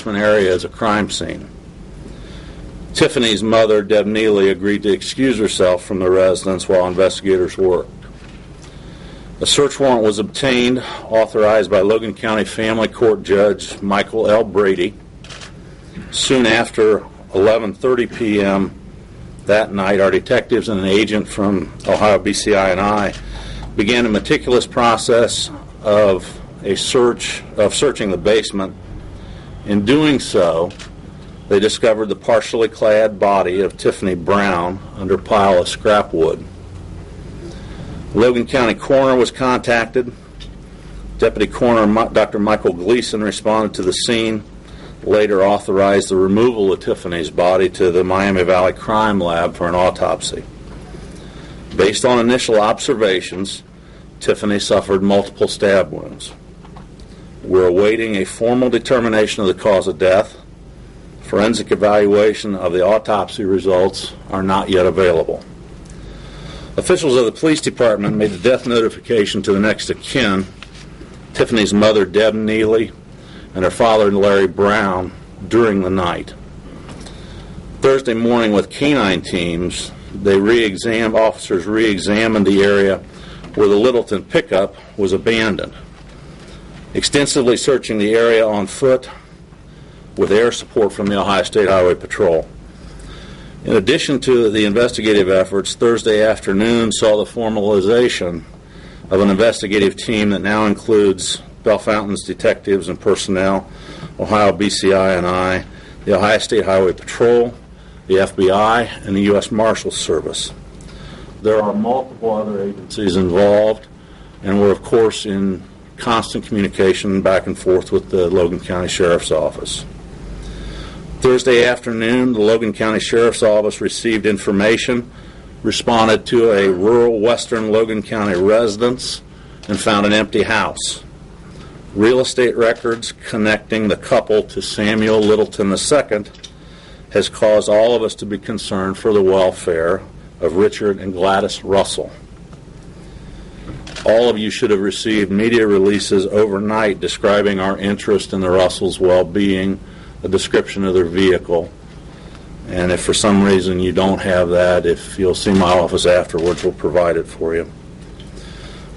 area as a crime scene. Tiffany's mother, Deb Neely, agreed to excuse herself from the residence while investigators worked. A search warrant was obtained, authorized by Logan County Family Court Judge Michael L. Brady. Soon after 11:30 p.m. that night, our detectives and an agent from Ohio BCI and I began a meticulous process of searching the basement. In doing so, they discovered the partially clad body of Tiffany Brown under a pile of scrap wood. Logan County Coroner was contacted. Deputy Coroner Dr. Michael Gleason responded to the scene, later authorized the removal of Tiffany's body to the Miami Valley Crime Lab for an autopsy. Based on initial observations, Tiffany suffered multiple stab wounds. We're awaiting a formal determination of the cause of death. Forensic evaluation of the autopsy results are not yet available. Officials of the police department made the death notification to the next of kin, Tiffany's mother, Deb Neely, and her father, Larry Brown, during the night. Thursday morning with canine teams, officers re-examined the area where the Littleton pickup was abandoned, extensively searching the area on foot with air support from the Ohio State Highway Patrol. In addition to the investigative efforts, Thursday afternoon saw the formalization of an investigative team that now includes Bellfontaine's detectives and personnel, Ohio BCI and I, the Ohio State Highway Patrol, the FBI, and the U.S. Marshals Service. There are multiple other agencies involved, and we're, of course, in constant communication back and forth with the Logan County Sheriff's Office. Thursday afternoon, the Logan County Sheriff's Office received information, responded to a rural western Logan County residence, and found an empty house. Real estate records connecting the couple to Samuel Littleton II has caused all of us to be concerned for the welfare of Richard and Gladys Russell. All of you should have received media releases overnight describing our interest in the Russells' well-being, a description of their vehicle. And if for some reason you don't have that, if you'll see my office afterwards, we'll provide it for you.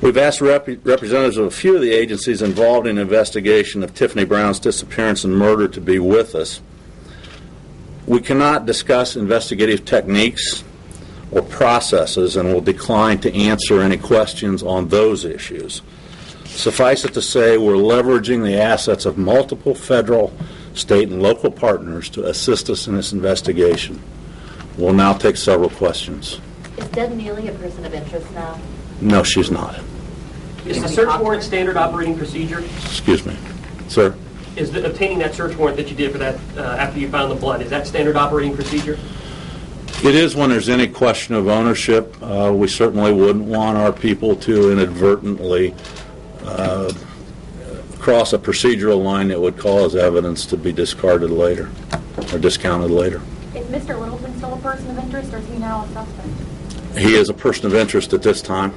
We've asked representatives of a few of the agencies involved in the investigation of Tiffany Brown's disappearance and murder to be with us. We cannot discuss investigative techniques or processes and will decline to answer any questions on those issues. Suffice it to say, we're leveraging the assets of multiple federal, state, and local partners to assist us in this investigation. We'll now take several questions. Is Deb Neely a person of interest now? No, she's not. Is the search warrant standard operating procedure? Excuse me. Sir? Is obtaining that search warrant that you did for that after you found the blood, is that standard operating procedure? It is when there's any question of ownership. We certainly wouldn't want our people to inadvertently cross a procedural line that would cause evidence to be discarded later or discounted later. Is Mr. Littleton still a person of interest, or is he now a suspect? He is a person of interest at this time.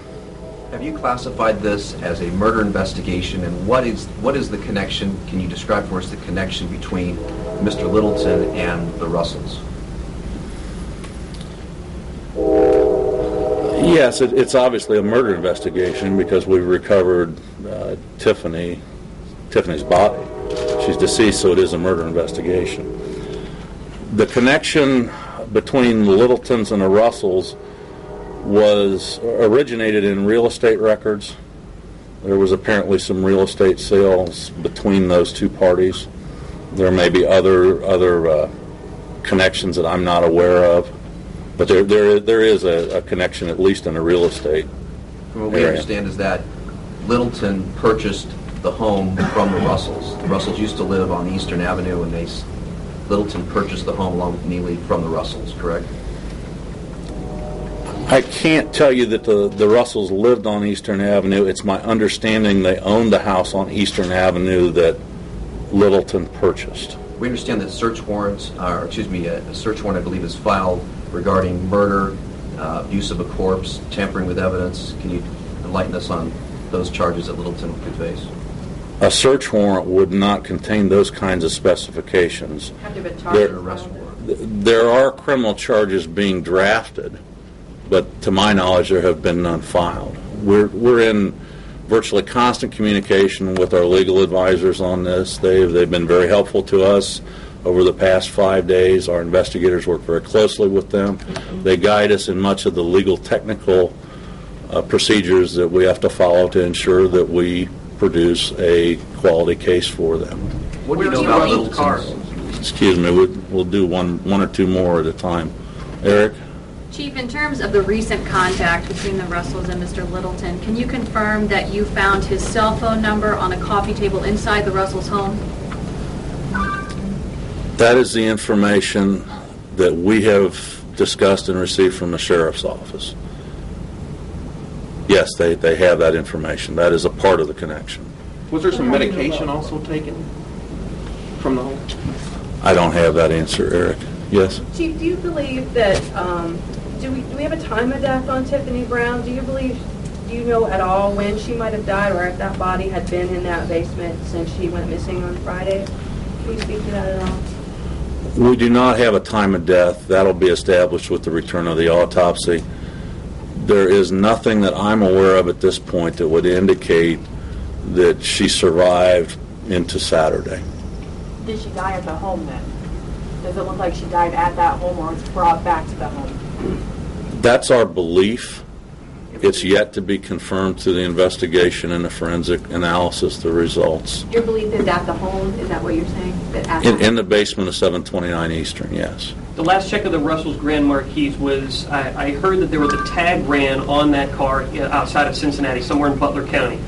Have you classified this as a murder investigation, and what is the connection? Can you describe for us the connection between Mr. Littleton and the Russells? Yes, it's obviously a murder investigation because we've recovered Tiffany's body. She's deceased, so it is a murder investigation. The connection between the Littletons and the Russells was originated in real estate records. There was apparently some real estate sales between those two parties. There may be other connections that I'm not aware of, but there is a connection, at least in the real estate From what we understand is that Littleton purchased the home from the Russells. The Russells used to live on Eastern Avenue, and Littleton purchased the home along with Neely from the Russells, correct? I can't tell you that the Russells lived on Eastern Avenue. It's my understanding they owned the house on Eastern Avenue that Littleton purchased. We understand that a search warrant, I believe, is filed regarding murder, use of a corpse, tampering with evidence. Can you enlighten us on those charges that Littleton could face? A search warrant would not contain those kinds of specifications. Have to have been There- charged and arrested. There are criminal charges being drafted, but to my knowledge, there have been none filed. We're in virtually constant communication with our legal advisors on this. They've been very helpful to us over the past 5 days. Our investigators work very closely with them. They guide us in much of the legal technical procedures that we have to follow to ensure that we produce a quality case for them. What do you Where know do about you leave the car? Littleton's? Excuse me, we'll do one or two more at a time. Eric? Chief, in terms of the recent contact between the Russells and Mr. Littleton, can you confirm that you found his cell phone number on a coffee table inside the Russells' home? That is the information that we have discussed and received from the sheriff's office. Yes, they have that information. That is a part of the connection. Was there some medication also taken from the home? I don't have that answer, Eric. Yes? Chief, do you believe that, do we have a time of death on Tiffany Brown? Do you know at all when she might have died, or if that body had been in that basement since she went missing on Friday? Can you speak to that at all? We do not have a time of death. That'll be established with the return of the autopsy. There is nothing that I'm aware of at this point that would indicate that she survived into Saturday. Did she die at the home then? Does it look like she died at that home or was brought back to the home? That's our belief. It's yet to be confirmed through the investigation and the forensic analysis, the results. Your belief is at the home, is that what you're saying? That at In the basement of 729 Eastern, yes. The last check of the Russell's Grand Marquis was, I heard that there was a tag ran on that car outside of Cincinnati, somewhere in Butler County.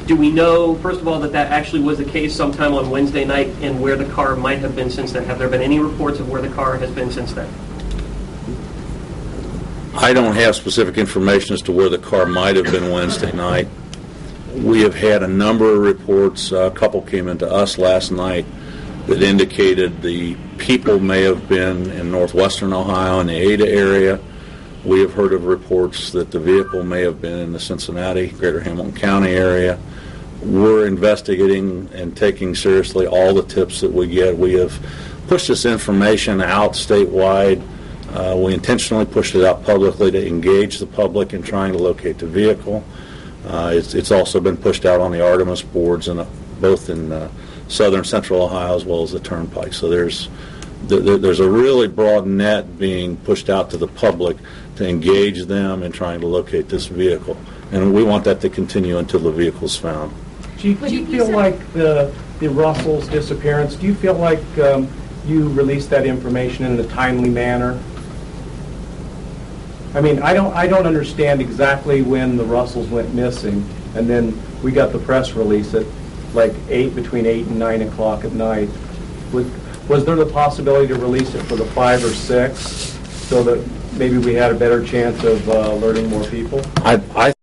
Do we know, first of all, that actually was the case sometime on Wednesday night and where the car might have been since then? Have there been any reports of where the car has been since then? I don't have specific information as to where the car might have been Wednesday night. We have had a number of reports. A couple came into us last night that indicated the people may have been in northwestern Ohio in the Ada area. We have heard of reports that the vehicle may have been in the Cincinnati, greater Hamilton County area. We're investigating and taking seriously all the tips that we get. We have pushed this information out statewide. We intentionally pushed it out publicly to engage the public in trying to locate the vehicle. It's also been pushed out on the Artemis boards, both in southern central Ohio as well as the Turnpike. So there's a really broad net being pushed out to the public to engage them in trying to locate this vehicle. And we want that to continue until the vehicle's found. Chief, do you feel like the Russell's disappearance, do you feel like you released that information in a timely manner? I mean, I don't understand exactly when the Russells went missing, and then we got the press release at like between 8 and 9 o'clock at night. Was there the possibility to release it for the 5 or 6 so that maybe we had a better chance of alerting more people? I